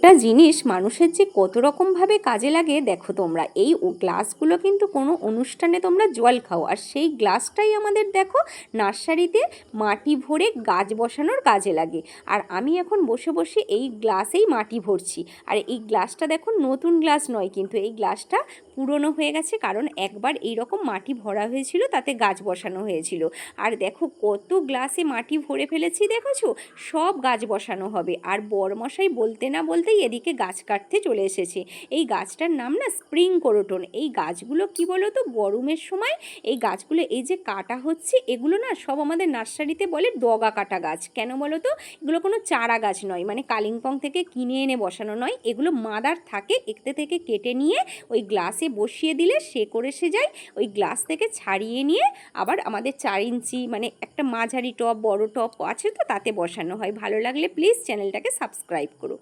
একটা জিনিস মানুষের যে কত রকমভাবে কাজে লাগে দেখো তোমরা। এই গ্লাসগুলো কিন্তু কোনো অনুষ্ঠানে তোমরা জল খাও, আর সেই গ্লাসটাই আমাদের দেখো নার্সারিতে মাটি ভরে গাছ বসানোর কাজে লাগে। আর আমি এখন বসে বসে এই গ্লাসেই মাটি ভরছি। আর এই গ্লাসটা দেখো নতুন গ্লাস নয়, কিন্তু এই গ্লাসটা পুরনো হয়ে গেছে, কারণ একবার এই রকম মাটি ভরা হয়েছিল, তাতে গাছ বসানো হয়েছিল। আর দেখো কত গ্লাসে মাটি ভরে ফেলেছি দেখেছো, সব গাছ বসানো হবে। আর বরমশাই বলতে না বলতেই এদিকে গাছ কাটতে চলে এসেছে। এই গাছটার নাম না স্প্রিং ক্রোটন। এই গাছগুলো কি বলো তো, গরমের সময় এই গাছগুলো এই যে কাটা হচ্ছে, এগুলো না সব আমাদের নার্সারিতে বলে ডগা কাটা গাছ। কেন বলো তো, এগুলো কোনো চারা গাছ নয়, মানে কালিম্পং থেকে কিনে এনে বসানো নয়, এগুলো মাদার থাকে, একতে থেকে কেটে নিয়ে ওই গ্লাসে বসিয়ে দিলে সে করে সে যায়, ওই গ্লাস থেকে ছাড়িয়ে নিয়ে আবার আমাদের 4 ইঞ্চি মানে একটা মাঝারি টব, বড় টব আছে তো, তাতে বসানো হয়। ভালো লাগলে প্লিজ চ্যানেলটাকে সাবস্ক্রাইব করো।